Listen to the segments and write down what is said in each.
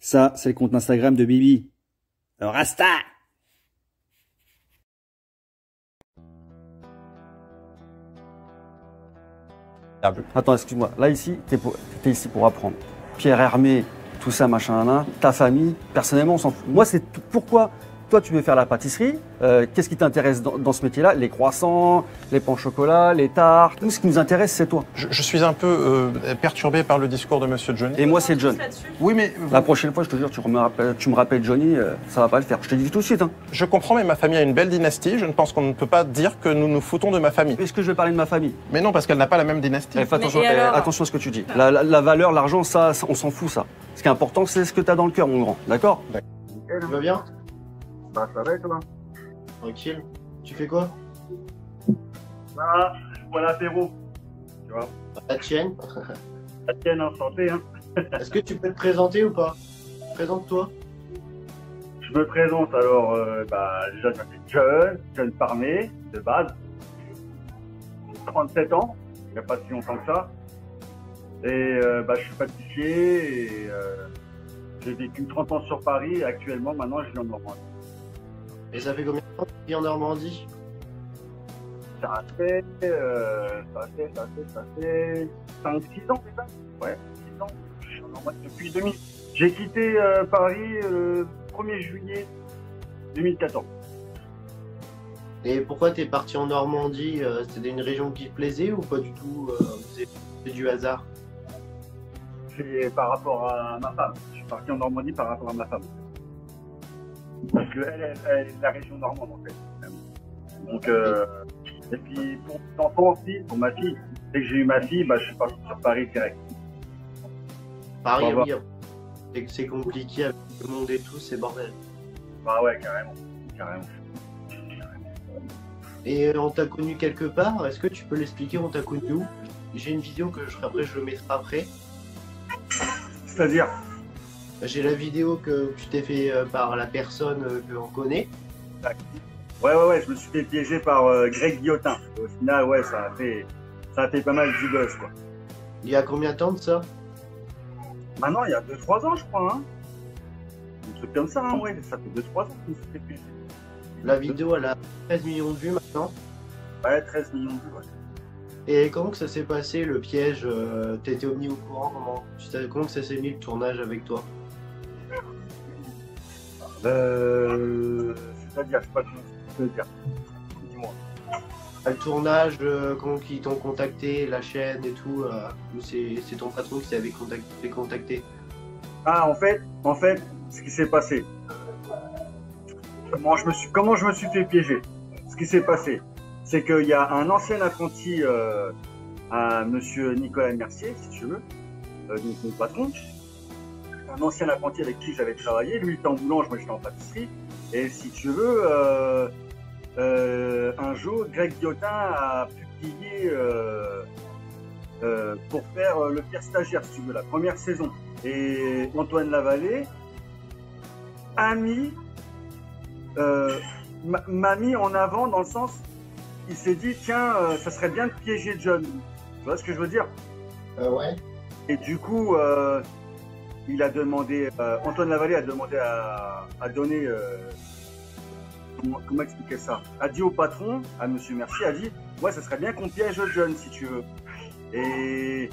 Ça, c'est le compte Instagram de Bibi. Rasta! Attends, excuse-moi. Là, ici, t'es ici pour apprendre. Pierre Hermé, tout ça, machin, là, ta famille, personnellement, on s'en fout. Moi, c'est pourquoi toi, tu veux faire la pâtisserie. Qu'est-ce qui t'intéresse dans ce métier-là? Les croissants, les pains au chocolat, les tartes. Tout ce qui nous intéresse, c'est toi. Je suis un peu perturbé par le discours de Monsieur Johnny. Et moi, c'est John. Oui, mais... La prochaine fois, je te jure, tu me rappelles Johnny, ça va pas le faire. Je te dis tout de suite. Hein. Je comprends, mais ma famille a une belle dynastie. Je ne pense qu'on ne peut pas dire que nous nous foutons de ma famille. Est-ce que je vais parler de ma famille? Mais non, parce qu'elle n'a pas la même dynastie. Fais attention, attention à ce que tu dis. La valeur, l'argent, ça, on s'en fout, ça. Ce qui est important, c'est ce que tu as dans le cœur, mon grand. D'accord? Tu vas bien? Bah, ça va et toi? Tranquille. Tu fais quoi? Bah, je bois l'apéro. Tu vois? La tienne. La tienne en santé, hein. Est-ce que tu peux te présenter ou pas? Présente-toi. Je me présente alors, déjà, je m'appelle John Parmé, de base. J'ai 37 ans, il n'y a pas si longtemps que ça. Et je suis pâtissier et j'ai vécu 30 ans sur Paris et actuellement, maintenant, je vis en Normandie. Et ça fait combien de temps que tu vis en Normandie? Ça fait 5-6 ans déjà. Ouais, 6 ans. Je suis en Normandie depuis 2000. J'ai quitté Paris le 1er juillet 2014. Et pourquoi t'es parti en Normandie? C'était une région qui te plaisait ou pas du tout? C'est du hasard? C'est par rapport à ma femme. Je suis parti en Normandie par rapport à ma femme. Parce qu'elle est de la région normande en fait. Donc, et puis pour mon enfant aussi, pour ma fille, dès que j'ai eu ma fille, je suis parti sur Paris direct. Paris, oui, c'est compliqué avec le monde et tout, c'est bordel. Bah ouais, carrément. Et on t'a connu quelque part? Est-ce que tu peux l'expliquer? On t'a connu où? J'ai une vidéo que je le mettrai après. C'est-à-dire? J'ai la vidéo que tu t'es fait par la personne que l'on connaît. Ouais, je me suis fait piéger par Greg Guillotin. Au final, ouais, ça a fait pas mal du buzz, quoi. Il y a combien de temps de ça? Maintenant, il y a 2-3 ans, je crois, hein. Un truc comme ça, hein, ouais, ça fait 2-3 ans que je me suis fait piéger. La vidéo, elle a 13 millions de vues maintenant. Ouais, 13 millions de vues, ouais. Et comment que ça s'est passé, le piège? T'étais au courant, comment que ça s'est mis le tournage avec toi? C'est-à-dire, je sais pas comment je peux te dire. Dis-moi. Le tournage, comment qu'ils t'ont contacté, la chaîne et tout, ou c'est ton patron qui t'avait contacté? Ah, en fait, ce qui s'est passé. Comment je me suis fait piéger? Ce qui s'est passé, c'est qu'il y a un ancien apprenti à monsieur Nicolas Mercier, si tu veux, donc mon patron, un ancien apprenti avec qui j'avais travaillé. Lui, il était en boulange, moi j'étais en pâtisserie. Et si tu veux, un jour, Greg Guillotin a publié pour faire le pire stagiaire, si tu veux, la première saison. Et Antoine Lavallée a m'a mis en avant dans le sens, il s'est dit, tiens, ça serait bien de piéger John. Tu vois ce que je veux dire? Ouais. Et du coup, il a demandé, Antoine Lavallée a demandé à donner, comment expliquer ça? A dit au patron, à monsieur Mercier, a dit, ouais, ça serait bien qu'on piège John, si tu veux. Et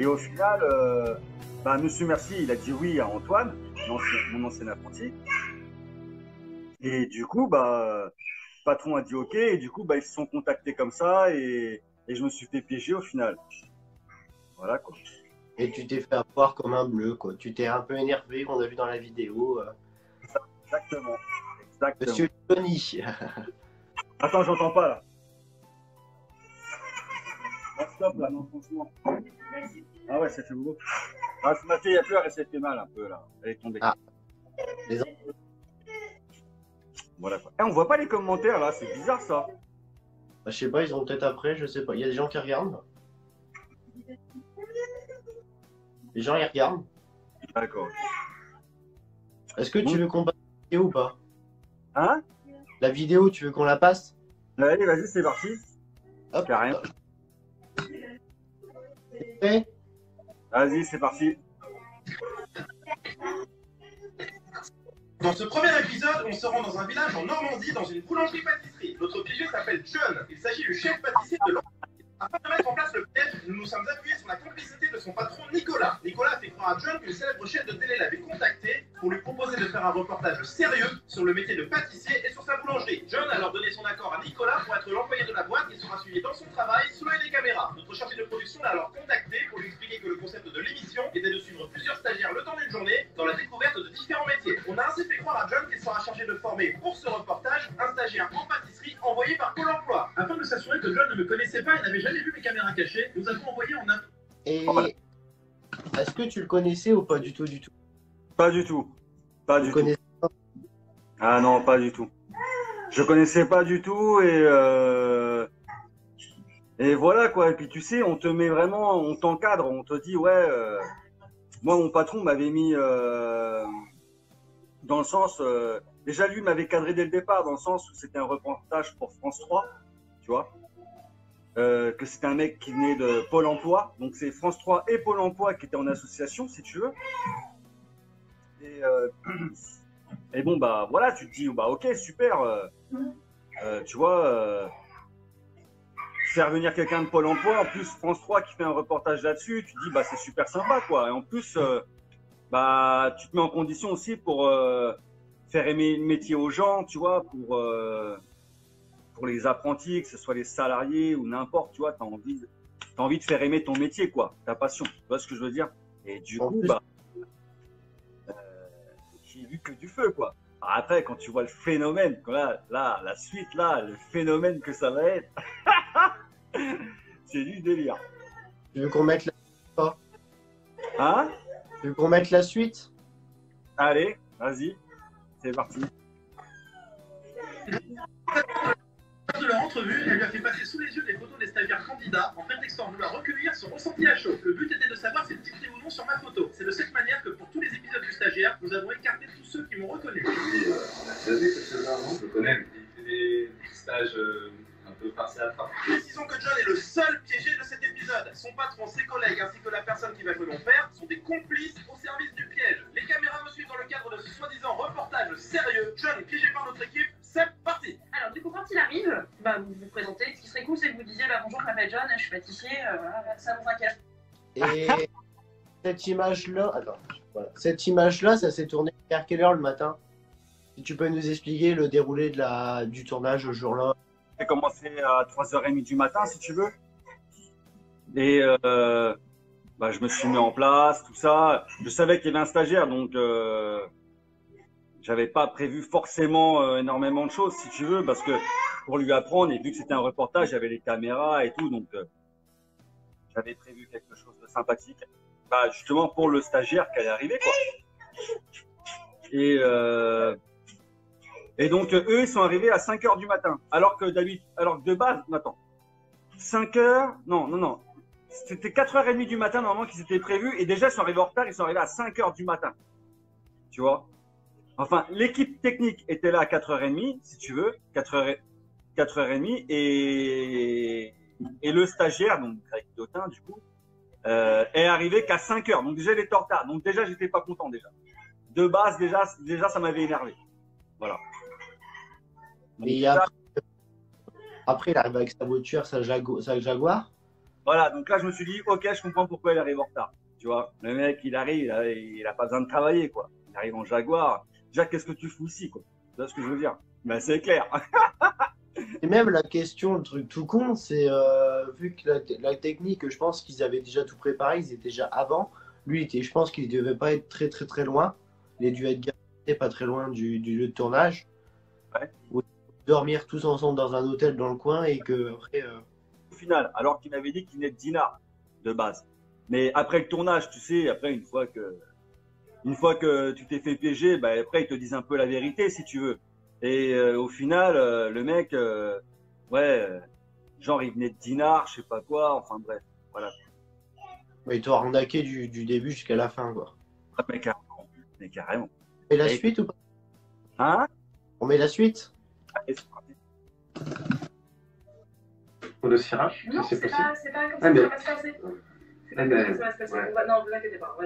au final, monsieur Mercier, il a dit oui à Antoine, mon ancien apprenti. Et du coup, le patron a dit ok, et du coup, ils se sont contactés comme ça, et je me suis fait piéger au final. Voilà, quoi. Et tu t'es fait avoir comme un bleu, quoi. Tu t'es un peu énervé, qu'on a vu dans la vidéo. Exactement. Monsieur Johnny. Attends, j'entends pas, là. Non, stop, là, non, franchement. Ah ouais, ça fait beaucoup. Ah, ma fille, elle pleure, elle s'est fait mal un peu, là. Elle est tombée. Ah. Les Voilà, quoi. On voit pas les commentaires, là, c'est bizarre, ça. je sais pas, ils ont peut-être après, je sais pas. Il y a des gens qui regardent. Les gens, ils regardent. D'accord. Est-ce que tu veux qu'on passe la vidéo ou pas? Hein? La vidéo, tu veux qu'on la passe? Allez, vas-y, c'est parti. Hop. Carrément. Prêt? Vas-y, c'est parti. Dans ce premier épisode, on se rend dans un village en Normandie, dans une boulangerie-pâtisserie. Notre piégé s'appelle John. Il s'agit du chef pâtissier de l'entreprise. Afin de mettre en place le piège, nous nous sommes appuyés sur la complicité de son patron Nicolas. Nicolas a fait croire à John qu'une célèbre chaîne de télé l'avait contacté pour lui proposer de faire un reportage sérieux sur le métier de pâtissier et sur sa boulangerie. John a alors donné son accord à Nicolas pour être l'employé de la boîte et sera suivi dans son travail sous l'œil des caméras. Notre chargé de production l'a alors contacté pour lui expliquer que le concept de l'émission était de suivre plusieurs stagiaires le temps d'une journée dans la découverte de différents métiers. On a ainsi fait croire à John qu'il sera chargé de former pour ce reportage un stagiaire en pâtisserie envoyé par Pôle emploi. Afin de s'assurer que John ne me connaissait pas et n'avait jamais vu mes caméras cachées, nous avons envoyé en un... Et est-ce que tu le connaissais ou pas du tout, du tout? Pas du tout. Pas Tu du le tout. connaissais pas? Ah non, pas du tout. Je connaissais pas du tout et voilà quoi. Et puis tu sais, on te met vraiment, on t'encadre, on te dit ouais. Moi, mon patron m'avait mis dans le sens. Déjà, lui m'avait cadré dès le départ, dans le sens où c'était un reportage pour France 3, tu vois. Que c'était un mec qui venait de Pôle emploi. Donc, c'est France 3 et Pôle emploi qui étaient en association, si tu veux. Et bon, bah voilà, tu te dis, bah ok, super. Tu vois, faire venir quelqu'un de Pôle emploi, en plus France 3 qui fait un reportage là-dessus, tu te dis, bah c'est super sympa, quoi. Et en plus, bah tu te mets en condition aussi pour faire aimer le métier aux gens, tu vois, pour les apprentis, que ce soit les salariés ou n'importe, tu vois, t'as envie de faire aimer ton métier, quoi, ta passion, tu vois ce que je veux dire? Et du coup, bah, j'ai vu que du feu, quoi. Alors après, quand tu vois le phénomène, là, la suite, là, le phénomène que ça va être, c'est du délire. Tu veux qu'on mette la suite pas? Hein? Tu veux qu'on mette la suite? Allez, vas-y, c'est parti. De leur entrevue, elle lui a fait passer sous les yeux des photos des stagiaires candidats en prétextant vouloir recueillir son ressenti à chaud. Le but était de savoir s'ils tiltaient ou non sur ma photo. C'est de cette manière que pour tous les épisodes du stagiaire, nous avons écarté tous ceux qui m'ont reconnu. On a déjà vu quelques-uns, non? Je le connais, mais il fait des stages un peu par-ci à-part. Précisons que John est le seul piégé de cet épisode. Son patron, ses collègues ainsi que la personne qui va jouer mon père sont des complices au service du piège. Les caméras me suivent dans le cadre de ce soi-disant reportage sérieux. John est piégé par notre équipe, c'est parti. Alors du coup quand il arrive, bah, vous vous présentez. Ce qui serait cool c'est que vous disiez bah, bonjour je m'appelle John, je suis pâtissier, voilà, ça dans un café. Et cette image-là, attends, voilà. Cette image-là, ça s'est tourné vers quelle heure le matin? Si tu peux nous expliquer le déroulé du tournage ce jour-là. J'ai commencé à 3h30 du matin, si tu veux. Et bah, je me suis mis en place, tout ça. Je savais qu'il y avait un stagiaire, donc j'avais pas prévu forcément énormément de choses, si tu veux, parce que pour lui apprendre, et vu que c'était un reportage, j'avais les caméras et tout, donc j'avais prévu quelque chose de sympathique. Bah, justement pour le stagiaire qui allait arriver, quoi. Et donc, eux, ils sont arrivés à 5h du matin. Alors que de base, attends, 5h, non. C'était 4h30 du matin, normalement, qu'ils étaient prévus. Et déjà, ils sont arrivés en retard, ils sont arrivés à 5h du matin. Tu vois? Enfin, l'équipe technique était là à 4h30, si tu veux, 4h30. Et le stagiaire, donc, Greg Dotin, du coup, est arrivé qu'à 5h. Donc, déjà, il était en retard. Donc, déjà, j'étais pas content, déjà. De base, déjà, ça m'avait énervé. Voilà. Donc, Et après, il arrive avec sa voiture, sa Jaguar. Voilà, donc là, je me suis dit, ok, je comprends pourquoi il arrive en retard. Tu vois, le mec, il arrive, il a pas besoin de travailler, quoi. Il arrive en Jaguar. Déjà, qu'est-ce que tu fous ici, quoi? Tu vois ce que je veux dire? Ben, c'est clair. Et même la question, le truc tout con, c'est vu que la technique, je pense qu'ils avaient déjà tout préparé, ils étaient déjà avant. Lui, je pense qu'il ne devait pas être très loin. Il a dû être garé pas très loin du lieu de tournage. Ouais. Ou dormir tous ensemble dans un hôtel dans le coin et que après. Au final, alors qu'il m'avait dit qu'il venait de Dinard, de base. Mais après le tournage, tu sais, après, une fois que tu t'es fait piéger, bah, après, ils te disent un peu la vérité, si tu veux. Et au final, le mec, genre, il venait de Dinard, je sais pas quoi, enfin bref, voilà. Il t'a arnaqué du début jusqu'à la fin, quoi. Ah, mais carrément. Et la suite ou pas? Hein? On met la suite? Allez, c'est parti. Pour le cirage, Non, c'est c'est possible. pas comme Ah, ça que mais- ça va se passer. C'est pas comme ça que ça va se passer. ouais. Non, vous inquiétez pas,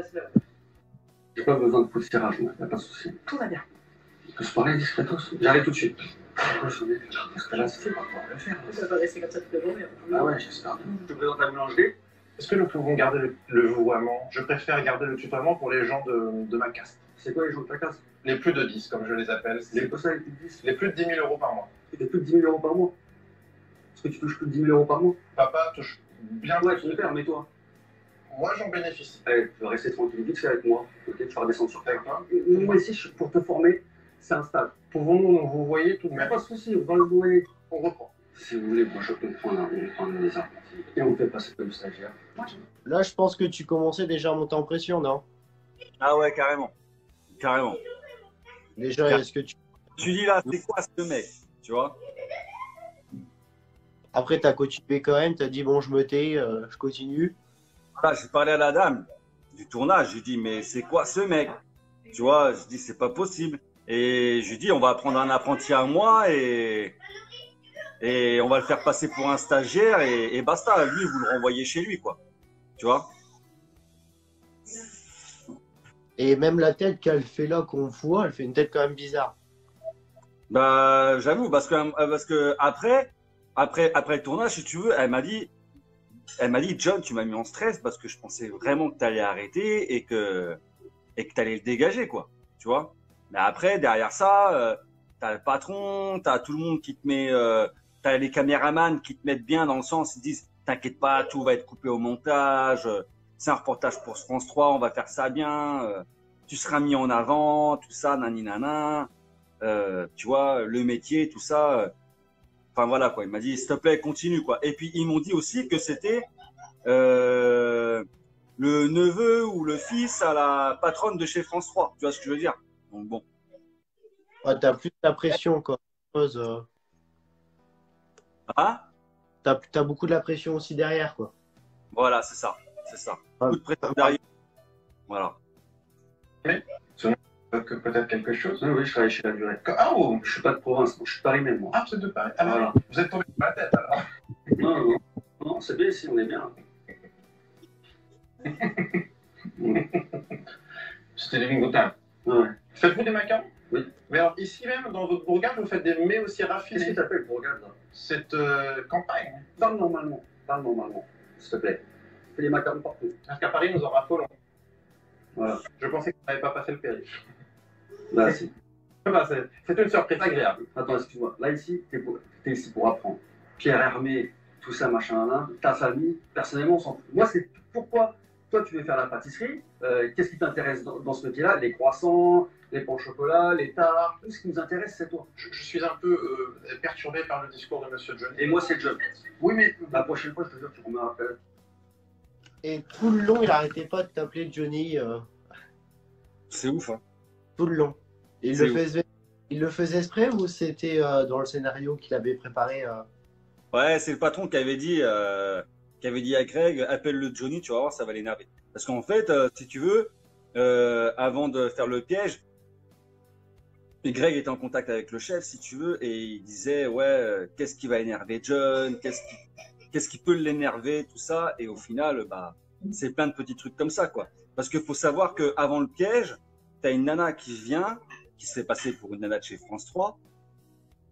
J'ai pas besoin de poussiérage, moi, y a pas de souci. tout va bien. peut se parler discretos. J'arrive tout de suite. Parce que là, ça fait pas pouvoir le faire. Ça va rester comme ça toute la journée. Ah ouais, j'espère. Je te présente la boulangerie. Est-ce que nous pouvons garder le vouvoiement? Je préfère garder le tutoiement pour les gens de ma caste. C'est quoi les gens de ta casse? Les plus de 10, comme je les appelle. Les postes les plus de 10. Les plus de 10 000 euros par mois. Et plus de 10 000 euros par mois. Est-ce que tu touches plus de 10 000 euros par mois? Papa touche bien Ouais, plus. tu le perds, mais toi. Moi, j'en bénéficie. Allez, tu vas rester tranquille, vite fait avec moi. Ok, tu vas redescendre sur terre. D'accord. Moi ici, je suis pour te former, c'est un stage. Pouvons-nous vous voyez tout de Mais même? pas de soucis, on va le voyer. On reprend. Si vous voulez, moi je peux prendre des apprentis et on fait passer comme stagiaire. Là, je pense que tu commençais déjà à monter en pression, non? Ah ouais, carrément. Carrément. Déjà, est-ce que tu... Tu dis là, c'est quoi ce mec? Tu vois? Après, t'as continué quand même, t'as dit, bon, je me tais, je continue. Là, j'ai parlé à la dame du tournage, j'ai dit, mais c'est quoi ce mec? Tu vois, je dis, c'est pas possible. Et je lui dis, on va prendre un apprenti à moi et on va le faire passer pour un stagiaire et basta. Lui, vous le renvoyez chez lui, quoi. Tu vois? Et même la tête qu'elle fait là, qu'on voit, elle fait une tête quand même bizarre. Bah, j'avoue, parce que après le tournage, si tu veux, elle m'a dit, John, tu m'as mis en stress parce que je pensais vraiment que tu allais arrêter et que tu allais le dégager, quoi. Tu vois? Mais après, derrière ça, t'as le patron, t'as tout le monde qui te met, t'as les caméramans qui te mettent bien dans le sens, ils disent, t'inquiète pas, tout va être coupé au montage, c'est un reportage pour France 3, on va faire ça bien, tu seras mis en avant, tout ça, nani nana, tu vois, le métier, tout ça. Enfin voilà quoi, il m'a dit s'il te plaît continue quoi. Et puis ils m'ont dit aussi que c'était le neveu ou le fils à la patronne de chez France 3. Tu vois ce que je veux dire? Donc bon. Ouais, t'as plus de la pression, quoi. Ah T'as beaucoup de la pression aussi derrière, quoi. voilà, c'est ça, c'est ça. Ouais. Beaucoup de pression derrière. Voilà. Que peut-être quelque chose. Oui, je travaille chez la durée. Ah, oh. Je suis pas de province, je suis Paris même moi. Ah, vous êtes de Paris. Ah, Voilà. vous êtes tombé sur la tête alors. Non, c'est bien ici, on est bien. C'était des lingoutins. Ouais. Faites-vous des macarons? Oui. Mais alors, ici même, dans votre bourgade, vous faites des mets aussi Qu'est-ce raffinés. que t'appelles bourgade là? Cette campagne. Parle normalement, s'il te plaît. Fais des macarons partout. Parce qu'à Paris, nous en raffolons. Voilà. Je pensais que vous n'avez pas passé le périph'. Là, si. Bah, c'est une surprise agréable. Attends, excuse-moi. Là, ici, t'es ici pour apprendre. Pierre Hermé, tout ça, machin, là, ta famille, personnellement, on s'en fout. Moi, c'est pourquoi toi, tu veux faire la pâtisserie. Qu'est-ce qui t'intéresse dans ce métier-là? Les croissants, les pains au chocolat, les tartes, tout ce qui nous intéresse, c'est toi. Je suis un peu perturbé par le discours de Monsieur Johnny. Et moi, c'est John. Oui, mais La prochaine fois, je te jure, tu remets un appel. Et tout le long, il arrêtait pas de t'appeler Johnny, C'est ouf, hein. tout le long. Et C'est il le faisait exprès ou c'était dans le scénario qu'il avait préparé Ouais, c'est le patron qui avait dit à Greg, appelle-le Johnny, tu vas voir, ça va l'énerver. Parce qu'en fait, si tu veux, avant de faire le piège, Greg était en contact avec le chef, si tu veux, et il disait, ouais, qu'est-ce qui va énerver John, qu'est-ce qui peut l'énerver, tout ça. Et au final, bah, c'est plein de petits trucs comme ça, quoi. Parce qu'il faut savoir qu'avant le piège, tu as une nana qui vient, qui se fait passer pour une nana de chez France 3,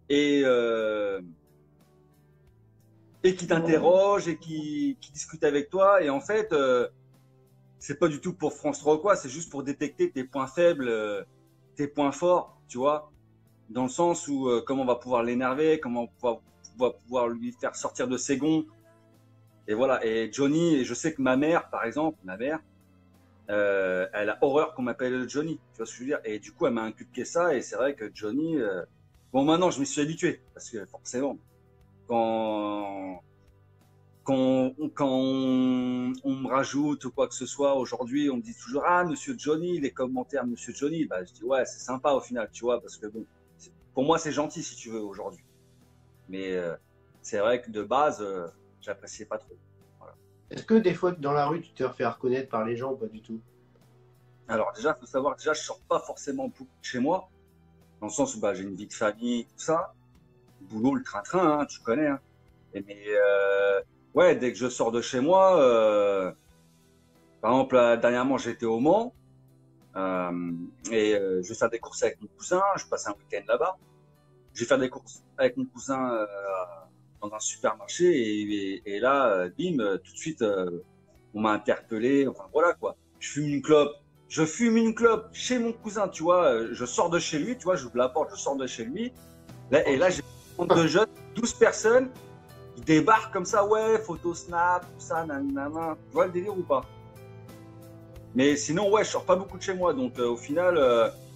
et qui t'interroge et qui discute avec toi. Et en fait, c'est pas du tout pour France 3 ou quoi, c'est juste pour détecter tes points faibles, tes points forts, tu vois, dans le sens où comment on va pouvoir l'énerver, comment on va pouvoir lui faire sortir de ses gonds. Et voilà. Et Johnny, et je sais que ma mère, par exemple, elle a horreur qu'on m'appelle Johnny, tu vois ce que je veux dire. Et du coup, elle m'a inculqué ça, et c'est vrai que Johnny, bon, maintenant, je m'y suis habitué, parce que forcément, quand on me rajoute ou quoi que ce soit, aujourd'hui, on me dit toujours, ah, monsieur Johnny, les commentaires, monsieur Johnny, bah, je dis, ouais, c'est sympa au final, tu vois, parce que bon, pour moi, c'est gentil, si tu veux, aujourd'hui. Mais c'est vrai que de base, j'appréciais pas trop. Voilà. Est-ce que des fois, dans la rue, tu te fais reconnaître par les gens ou pas du tout? Alors, déjà, il faut savoir que déjà, je sors pas forcément beaucoup de chez moi, dans le sens où bah, j'ai une vie de famille, tout ça. Boulot, le train-train, hein, tu connais. Hein. Mais ouais, dès que je sors de chez moi, par exemple, dernièrement, j'étais au Mans. Je vais faire des courses avec mon cousin. Je passe un week-end là-bas. Je vais faire des courses avec mon cousin dans un supermarché et là, bim, tout de suite, on m'a interpellé. Enfin voilà quoi. Je fume une clope chez mon cousin, tu vois. Je sors de chez lui, tu vois. J'ouvre la porte, je sors de chez lui. Et là, j'ai un de jeunes, 12 personnes. Ils débarquent comme ça, ouais, photo snap, tout ça, nanana. Tu vois le délire ou pas? Mais sinon, ouais, je sors pas beaucoup de chez moi, donc au final,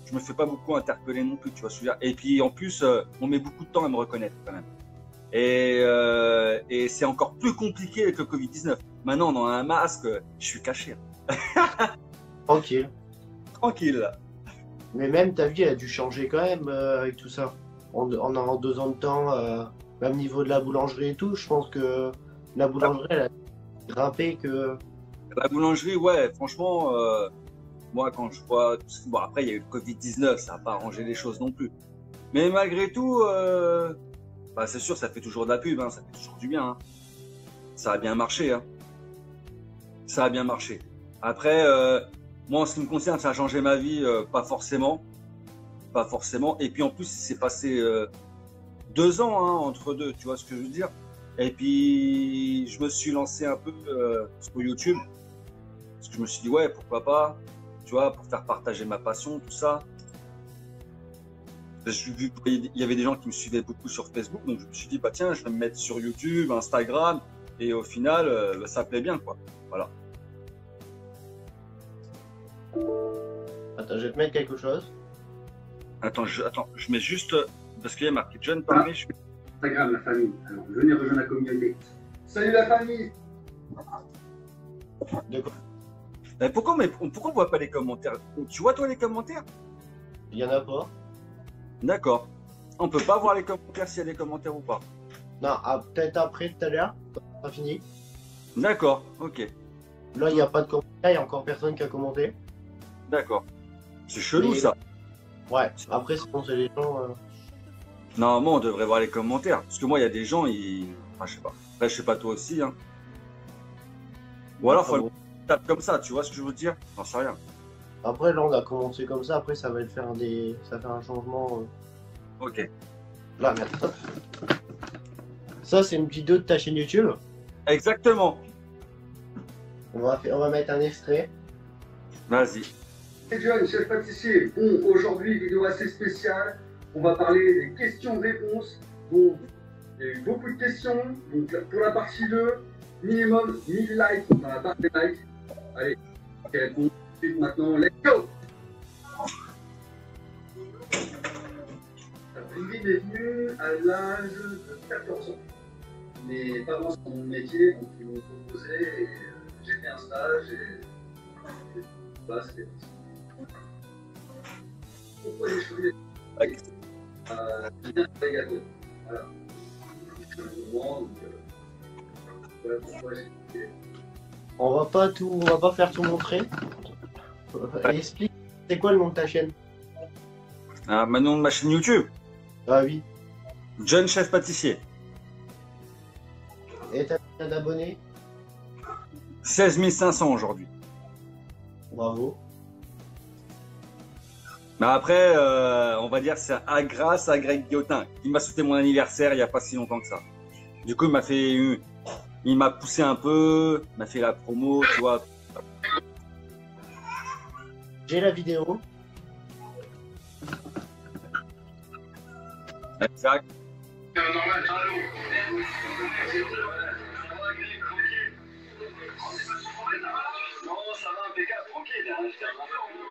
je me fais pas beaucoup interpeller non plus, tu vois ce que je veux dire. Et puis en plus, on met beaucoup de temps à me reconnaître quand même. Et c'est encore plus compliqué avec le Covid-19. Maintenant, on a un masque, je suis caché. Tranquille. Tranquille. Mais même ta vie, elle a dû changer quand même avec tout ça. En 2 ans de temps, même niveau de la boulangerie et tout, je pense que la boulangerie, elle a grimpé que. La boulangerie, ouais, franchement, moi, quand je vois. Bon, après, il y a eu le Covid-19, ça n'a pas arrangé les choses non plus. Mais malgré tout, bah, c'est sûr, ça fait toujours de la pub, hein, ça fait toujours du bien. Hein. Ça a bien marché. Hein. Ça a bien marché. Après, moi, en ce qui me concerne, ça a changé ma vie, pas forcément. Pas forcément. Et puis en plus, il s'est passé 2 ans hein, entre deux, tu vois ce que je veux dire. Et puis, je me suis lancé un peu sur YouTube. Parce que je me suis dit, ouais, pourquoi pas, tu vois, pour faire partager ma passion, tout ça. J'ai vu qu'il y avait des gens qui me suivaient beaucoup sur Facebook, donc je me suis dit, bah tiens, je vais me mettre sur YouTube, Instagram, et au final, bah, ça plaît bien, quoi. Voilà. Attends, je vais te mettre quelque chose. Attends, je mets juste, parce qu'il y a marqué John parmi. Instagram, la famille. Alors, venez rejoindre la communauté. Salut la famille. De quoi? Pourquoi on voit pas les commentaires? Tu vois toi les commentaires? Il y en a pas. D'accord. On peut pas voir les commentaires s'il y a des commentaires ou pas. Non, peut-être après, tout à l'heure, quand on a fini. D'accord, ok. Là, il n'y a pas de commentaire, il n'y a encore personne qui a commenté. D'accord. C'est chelou Mais- ça. Ouais, après, sinon, c'est les gens. Normalement, on devrait voir les commentaires. Parce que moi, il y a des gens, enfin, je sais pas. Après, je sais pas toi aussi, hein. Ou alors, faut le taper comme ça, tu vois ce que je veux dire? J'en sais rien. Après, là, on a commencé comme ça. Après, ça va faire ça fait un changement. Ok. Là, merde. Ça, c'est une vidéo de ta chaîne YouTube. Exactement. On va mettre un extrait. Vas-y. C'est John, chef pâtissier. Bon, aujourd'hui, vidéo assez spéciale. On va parler des questions-réponses. Bon, il y a eu beaucoup de questions. Donc, pour la partie 2, minimum 1000 likes dans la barre des likes. Allez, ok, bon, maintenant, let's go! Ingrid est venue à l'âge de 14 ans. Mes parents sont mon métier, donc ils m'ont proposé et j'ai fait un stage et bah, c'était parti. Pourquoi j'ai choisi bien faire les gâteaux. Voilà. C'est un moment, donc voilà pourquoi j'ai On va pas faire tout montrer. Explique, c'est quoi le nom de ta chaîne? Ah, maintenant de ma chaîne YouTube. Ah oui. John Chef Pâtissier. Et t'as combien d'abonnés? 16 500 aujourd'hui. Bravo. Mais après, on va dire que c'est grâce à Greg Guillotin, qui m'a souhaité mon anniversaire il n'y a pas si longtemps que ça. Du coup, il m'a poussé un peu, il m'a fait la promo, tu vois. J'ai la vidéo. Exact. Normal, Non, ça va impeccable, tranquille.